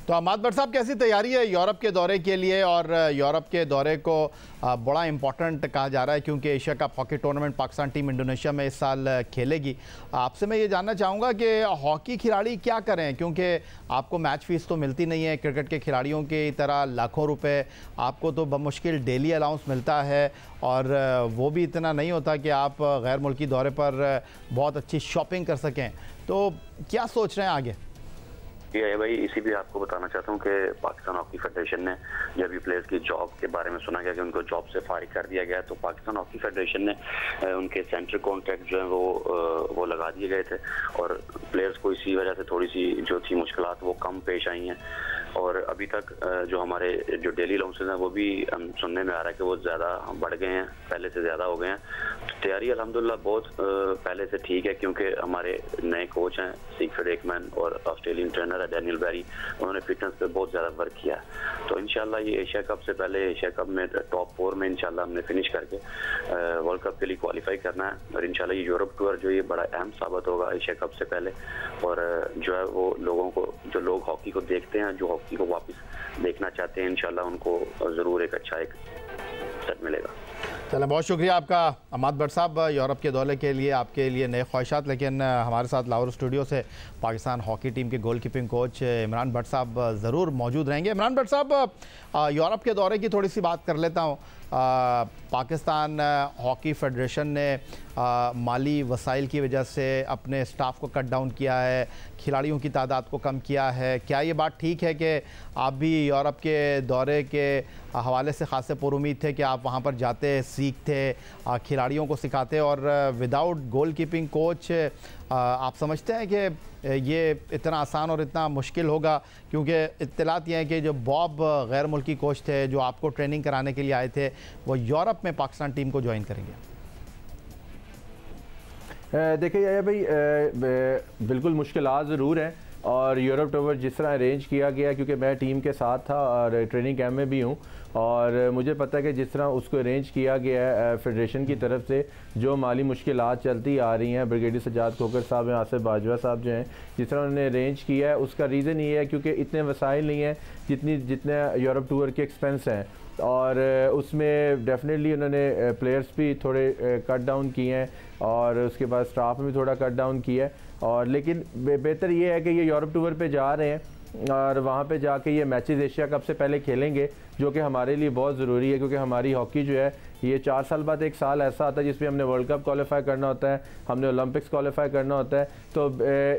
तो अहमद भट्ट साहब, कैसी तैयारी है यूरोप के दौरे के लिए? और यूरोप के दौरे को बड़ा इम्पोर्टेंट कहा जा रहा है क्योंकि Asia cup hockey tournament Pakistan team Indonesia में इस साल खेलेगी। आपसे मैं ये जानना चाहूँगा कि हॉकी खिलाड़ी क्या करें, क्योंकि आपको मैच फीस तो मिलती नहीं है क्रिकेट के खिलाड़ियों की तरह लाखों रुपए, आपको तो बमुश्किल डेली अलाउंस मिलता है और वो भी इतना नहीं होता कि आप गैर मुल्की दौरे पर बहुत अच्छी शॉपिंग कर सकें। तो क्या सोच रहे हैं आगे? ये भाई, इसी भी आपको बताना चाहता हूँ कि पाकिस्तान हॉकी फेडरेशन ने जब भी प्लेयर्स की जॉब के बारे में सुना गया कि उनको जॉब से फारिग कर दिया गया, तो पाकिस्तान हॉकी फेडरेशन ने उनके सेंट्रल कॉन्ट्रैक्ट जो है वो लगा दिए गए थे और प्लेयर्स को इसी वजह से थोड़ी सी जो थी मुश्किलात वो कम पेश आई हैं। और अभी तक जो हमारे जो डेली अलाउंसेस हैं वो भी हम सुनने में आ रहा है कि वो ज़्यादा बढ़ गए हैं, पहले से ज़्यादा हो गए हैं। तो तैयारी अल्हम्दुलिल्लाह बहुत पहले से ठीक है क्योंकि हमारे नए कोच हैं सिगफ्रीड एकमैन और ऑस्ट्रेलियन ट्रेनर है डैनियल बैरी, उन्होंने फिटनेस पे बहुत ज़्यादा वर्क किया है। तो इंशाल्लाह ये एशिया कप से पहले एशिया कप में टॉप 4 में इंशाल्लाह हमने फिनिश करके वर्ल्ड कप के लिए क्वालिफाई करना है और इंशाल्लाह ये यूरोप टूर जो ये बड़ा अहम साबित होगा एशिया कप से पहले। और जो है वो लोगों को, जो लोग हॉकी को देखते हैं, जो हॉकी को वापस देखना चाहते हैं, इंशाल्लाह उनको ज़रूर एक अच्छा एक सेट मिलेगा। चलें, बहुत शुक्रिया आपका अहमद भट्ट साहब, यूरोप के दौरे के लिए आपके लिए नए ख्वाहिशात। लेकिन हमारे साथ लाहौर स्टूडियो से पाकिस्तान हॉकी टीम के गोल कीपिंग कोच इमरान भट्ट साहब ज़रूर मौजूद रहेंगे। इमरान भट्ट साहब, यूरोप के दौरे की थोड़ी सी बात कर लेता हूँ। पाकिस्तान हॉकी फेडरेशन ने माली वसाइल की वजह से अपने स्टाफ को कट डाउन किया है, खिलाड़ियों की तादाद को कम किया है। क्या ये बात ठीक है कि आप भी यूरोप के दौरे के हवाले से खासे पुरुमीद थे कि आप वहाँ पर जाते, सीखते, खिलाड़ियों को सिखाते और विदाउट गोल कीपिंग कोच आप समझते हैं कि ये इतना आसान और इतना मुश्किल होगा? क्योंकि इत्तलात ये है कि जो बॉब गैर मुल्की कोच थे जो आपको ट्रेनिंग कराने के लिए आए थे, वो यूरोप में पाकिस्तान टीम को ज्वाइन करेंगे। देखिए यार भाई, बिल्कुल मुश्किलात ज़रूर हैं और यूरोप टूर जिस तरह अरेंज किया गया, क्योंकि मैं टीम के साथ था और ट्रेनिंग कैंप में भी हूँ और मुझे पता है कि जिस तरह उसको अरेंज किया गया है फेडरेशन की तरफ से, जो माली मुश्किलात चलती आ रही हैं, ब्रिगेडियर सज्जाद खोकर साहब हैं, आसिफ बाजवा साहब जो हैं, जिस तरह उन्होंने अरेंज किया है उसका रीज़न ये है क्योंकि इतने वसाइल नहीं हैं जितने यूरोप टूर के एक्सपेंस हैं और उसमें डेफिनेटली उन्होंने प्लेयर्स भी थोड़े कट डाउन किए हैं और उसके बाद स्टाफ में भी थोड़ा कट डाउन किया है। और लेकिन बेहतर ये है कि ये यूरोप टूर पे जा रहे हैं और वहाँ पे जाके ये मैचेस एशिया कप से पहले खेलेंगे, जो कि हमारे लिए बहुत ज़रूरी है क्योंकि हमारी हॉकी जो है ये 4 साल बाद एक साल ऐसा आता है जिसमें हमने वर्ल्ड कप क्वालिफाई करना होता है, हमने ओलंपिक्स क्वालिफाई करना होता है। तो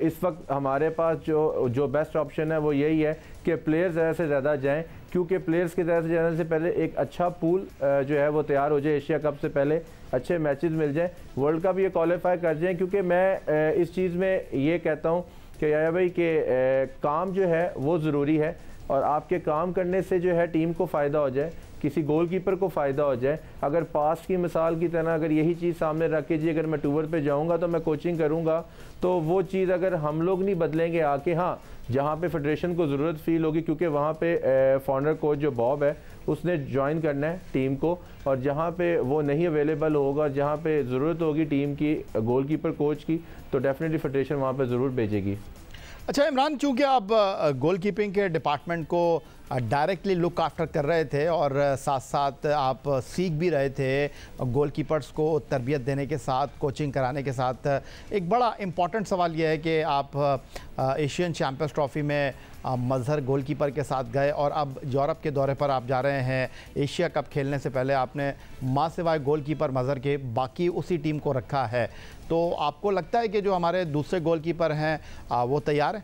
इस वक्त हमारे पास जो बेस्ट ऑप्शन है वो यही है कि प्लेयर्स ज़्यादा से ज़्यादा जाएँ, क्योंकि प्लेयर्स के ज़्यादा से जाने से पहले एक अच्छा पूल जो है वो तैयार हो जाए, एशिया कप से पहले अच्छे मैचेस मिल जाएँ, वर्ल्ड कप ये क्वालिफाई कर जाएँ। क्योंकि मैं इस चीज़ में ये कहता हूँ कि यार भाई कि काम जो है वो ज़रूरी है और आपके काम करने से जो है टीम को फ़ायदा हो जाए, किसी गोलकीपर को फ़ायदा हो जाए। अगर पास की मिसाल की तरह अगर यही चीज़ सामने रख के जी अगर मैं टूर पे जाऊंगा तो मैं कोचिंग करूंगा, तो वो चीज़ अगर हम लोग नहीं बदलेंगे आके, हाँ जहाँ पे फेडरेशन को ज़रूरत फील होगी क्योंकि वहाँ पे फॉरनर कोच जो बॉब है उसने ज्वाइन करना है टीम को, और जहाँ पे वो नहीं अवेलेबल होगा, जहाँ पे ज़रूरत होगी टीम की गोलकीपर कोच की, तो डेफिनेटली फेडरेशन वहाँ पे ज़रूर भेजेगी। अच्छा इमरान, चूँकि आप गोल कीपिंग के डिपार्टमेंट को डायरेक्टली लुक आफ्टर कर रहे थे और साथ साथ आप सीख भी रहे थे, गोल कीपर्स को तरबियत देने के साथ, कोचिंग कराने के साथ, एक बड़ा इम्पॉर्टेंट सवाल यह है कि आप एशियन चैम्पियंस ट्रॉफ़ी में मजहर गोल कीपर के साथ गए और अब यूरोप के दौरे पर आप जा रहे हैं। एशिया कप खेलने से पहले आपने मां सिवाय गोल कीपर मजहर के बाकी उसी टीम को रखा है, तो आपको लगता है कि जो हमारे दूसरे गोल कीपर हैं वो तैयार हैं?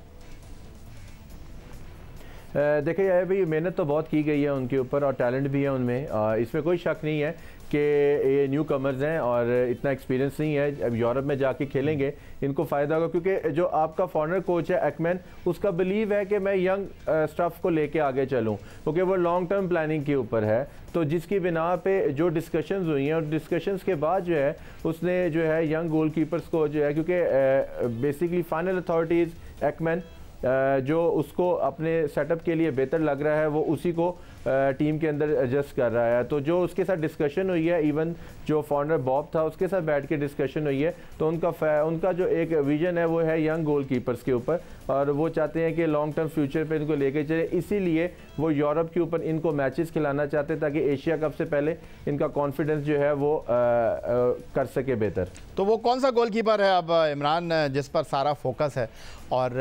देखिए यार भाई, मेहनत तो बहुत की गई है उनके ऊपर और टैलेंट भी है उनमें, इसमें कोई शक नहीं है कि ये न्यू कमर्स हैं और इतना एक्सपीरियंस नहीं है। अब यूरोप में जाके खेलेंगे इनको फ़ायदा होगा, क्योंकि जो आपका फॉरनर कोच है एकमैन, उसका बिलीव है कि मैं यंग स्टाफ को लेके आगे चलूं, क्योंकि वो लॉन्ग टर्म प्लानिंग के ऊपर है। तो जिसकी बिना पे जो डिस्कशंस हुई हैं और डिस्कशंस के बाद जो है उसने जो है यंग गोल कीपर्स को जो है, क्योंकि बेसिकली फाइनल अथॉरिटीज़ एकमैन जो उसको अपने सेटअप के लिए बेहतर लग रहा है वो उसी को टीम के अंदर एडजस्ट कर रहा है। तो जो उसके साथ डिस्कशन हुई है, इवन जो फाउंडर बॉब था उसके साथ बैठ के डिस्कशन हुई है, तो उनका जो एक विजन है वो है यंग गोलकीपर्स के ऊपर, और वो चाहते हैं कि लॉन्ग टर्म फ्यूचर पे इनको लेके चले। इसीलिए वो यूरोप के ऊपर इनको मैचेस खिलाना चाहते हैं ताकि एशिया कप से पहले इनका कॉन्फिडेंस जो है वो कर सके बेहतर। तो वो कौन सा गोलकीपर है अब इमरान जिस पर सारा फोकस है? और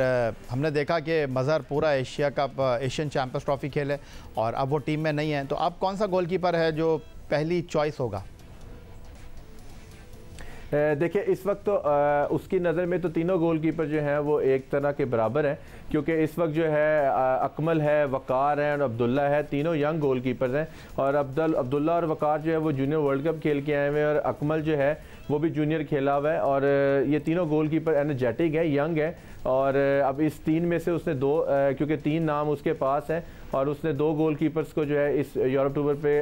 हमने देखा कि मज़हर पूरा Asia cup, Asian champions trophy खेले और अब वो टीम में नहीं है, तो अब कौन सा गोलकीपर है जो पहली चॉइस होगा? देखिए इस वक्त तो उसकी नज़र में तो तीनों गोलकीपर जो हैं वो एक तरह के बराबर हैं, क्योंकि इस वक्त जो है अकमल है, वकार है और अब्दुल्ला है, तीनों यंग गोलकीपर्स हैं। और अब्दुल्ला और वकार जो है वो जूनियर वर्ल्ड कप खेल के आए हुए हैं, और अकमल जो है वो भी जूनियर खेला हुआ है। और ये तीनों गोलकीपर एनर्जेटिक है, यंग है। और अब इस तीन में से उसने दो, क्योंकि तीन नाम उसके पास हैं, और उसने दो गोलकीपर्स को जो है इस यूरोप टूर पे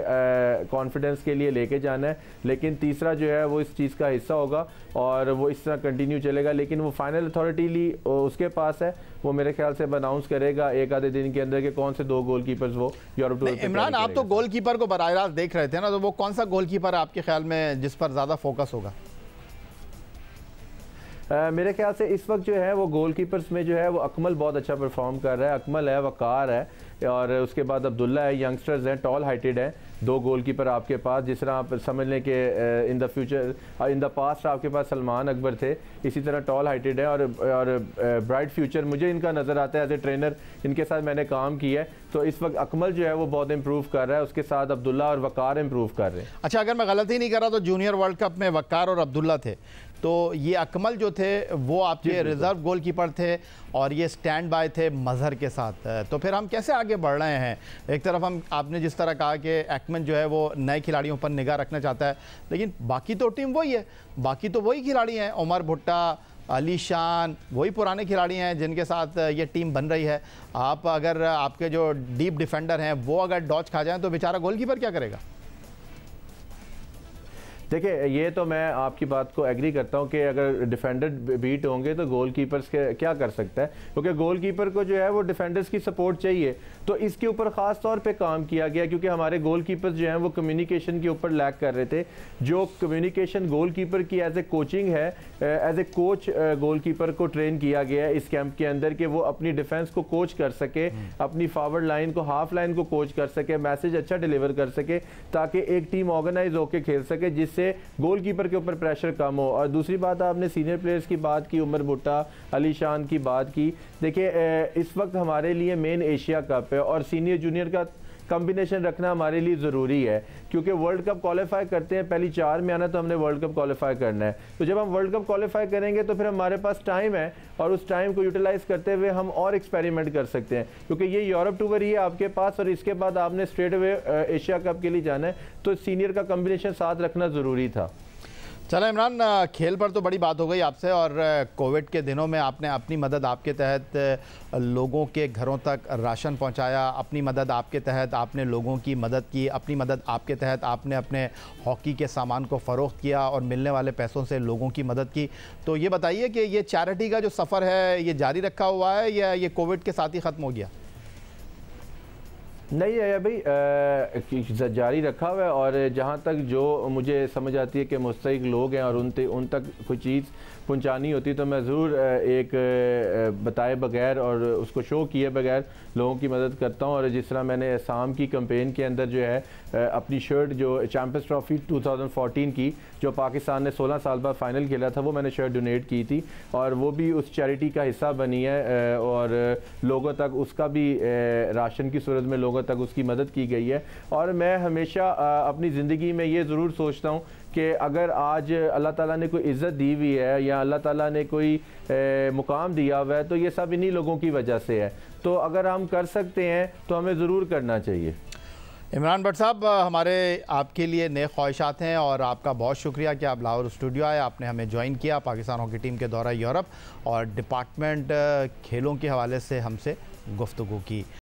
कॉन्फिडेंस के लिए लेके जाना है। लेकिन तीसरा जो है वो इस चीज़ का हिस्सा होगा और वो इस तरह कंटिन्यू चलेगा। लेकिन वो फाइनल अथॉरिटी उसके पास है, वो मेरे ख्याल से अनाउंस करेगा एक आधे दिन के अंदर कि कौन से दो गोलकीपर्स वो यूरोप टूर पे। इमरान, आप तो गोलकीपर को बराह रास्त देख रहे थे ना, तो वो कौन सा गोलकीपर आपके ख्याल में जिस पर ज़्यादा फोकस होगा? मेरे ख्याल से इस वक्त जो है वो गोलकीपर्स में जो है वो अकमल बहुत अच्छा परफॉर्म कर रहा है। अकमल है, वकार है, और उसके बाद अब्दुल्ला है। यंगस्टर्स हैं, टॉल हाइटेड हैं, दो गोलकीपर आपके पास। जिस तरह आप समझ लें कि in the future, in the past आपके पास सलमान अकबर थे, इसी तरह टॉल हाइटेड है और ब्राइट फ्यूचर मुझे इनका नज़र आता है। एज ए ट्रेनर इनके साथ मैंने काम किया है, तो इस वक्त अकमल जो है वो बहुत इंप्रूव कर रहा है, उसके साथ अब्दुल्ला और वकार इंप्रूव कर रहे हैं। अच्छा, अगर मैं गलती नहीं कर रहा तो जूनियर वर्ल्ड कप में वकार और अब्दुल्ला थे, तो ये अकमल जो थे वो आपके रिजर्व गोलकीपर थे और ये स्टैंड बाय थे मज़हर के साथ। तो फिर हम कैसे आगे बढ़ रहे हैं? एक तरफ हम, आपने जिस तरह कहा कि एक्मन जो है वो नए खिलाड़ियों पर निगाह रखना चाहता है, लेकिन बाकी तो टीम वही है, बाकी तो वही खिलाड़ी हैं, उमर भुट्टा, अली शान, वही पुराने खिलाड़ी हैं जिनके साथ ये टीम बन रही है। आप अगर आपके जो डीप डिफेंडर हैं वो अगर डॉच खा जाएँ तो बेचारा गोलकीपर क्या करेगा? देखिए ये तो मैं आपकी बात को एग्री करता हूँ कि अगर डिफेंडर बीट होंगे तो गोलकीपर्स के क्या कर सकता है, क्योंकि गोलकीपर को जो है वो डिफेंडर्स की सपोर्ट चाहिए। तो इसके ऊपर ख़ास तौर पे काम किया गया, क्योंकि हमारे गोलकीपर्स जो हैं वो कम्युनिकेशन के ऊपर लैक कर रहे थे। जो कम्युनिकेशन गोलकीपर की एज ए कोचिंग है, एज ए कोच गोलकीपर को ट्रेन किया गया है इस कैंप के अंदर कि वो अपनी डिफेंस को कोच कर सके, अपनी फॉरवर्ड लाइन को, हाफ लाइन को कोच कर सके, मैसेज अच्छा डिलीवर कर सके, ताकि एक टीम ऑर्गेनाइज होकर खेल सके, जिससे गोलकीपर के ऊपर प्रेशर कम हो। और दूसरी बात, आपने सीनियर प्लेयर्स की बात की, उमर भुट्टा, अली शान की बात की। देखिए इस वक्त हमारे लिए मेन एशिया कप है और सीनियर जूनियर का कॉम्बिनेशन रखना हमारे लिए ज़रूरी है, क्योंकि वर्ल्ड कप क्वालिफाई करते हैं, पहली 4 में आना तो हमने वर्ल्ड कप क्वालिफाई करना है। तो जब हम वर्ल्ड कप क्वालिफाई करेंगे तो फिर हमारे पास टाइम है और उस टाइम को यूटिलाइज करते हुए हम और एक्सपेरिमेंट कर सकते हैं, क्योंकि ये यूरोप टूर ही है आपके पास और इसके बाद आपने स्ट्रेट अवे एशिया कप के लिए जाना है, तो सीनियर का कॉम्बिनेशन साथ रखना ज़रूरी था। चलो इमरान, खेल पर तो बड़ी बात हो गई आपसे, और कोविड के दिनों में आपने अपनी मदद आपके तहत लोगों के घरों तक राशन पहुंचाया, अपनी मदद आपके तहत आपने लोगों की मदद की, अपनी मदद आपके तहत आपने अपने हॉकी के सामान को फ़रोख्त किया और मिलने वाले पैसों से लोगों की मदद की। तो ये बताइए कि ये चैरिटी का जो सफ़र है ये जारी रखा हुआ है या ये कोविड के साथ ही ख़त्म हो गया? नहीं है भाई, जारी रखा हुआ है। और जहाँ तक जो मुझे समझ आती है कि मुस्तहिक लोग हैं और उन तक कोई चीज़ पहुंचानी होती तो मैं ज़रूर एक बताए बगैर और उसको शो किए बगैर लोगों की मदद करता हूं। और जिस तरह मैंने शाम की कैंपेन के अंदर जो है अपनी शर्ट जो चैंपियंस ट्रॉफी 2014 की जो पाकिस्तान ने 16 साल बाद फाइनल खेला था वो मैंने शर्ट डोनेट की थी और वो भी उस चैरिटी का हिस्सा बनी है और लोगों तक उसका भी राशन की सूरत में लोगों तक उसकी मदद की गई है। और मैं हमेशा अपनी ज़िंदगी में ये ज़रूर सोचता हूँ कि अगर आज अल्लाह ताला ने कोई इज़्ज़त दी हुई है या अल्लाह ताला ने कोई मुकाम दिया हुआ है तो ये सब इन्हीं लोगों की वजह से है। तो अगर हम कर सकते हैं तो हमें ज़रूर करना चाहिए। इमरान भट्ट साहब, हमारे आपके लिए नए ख्वाहिशात हैं और आपका बहुत शुक्रिया कि आप लाहौर स्टूडियो आए, आपने हमें ज्वाइन किया, पाकिस्तान हॉकी टीम के दौरा यूरोप और डिपार्टमेंट खेलों के हवाले से हमसे गुफ्तगू की।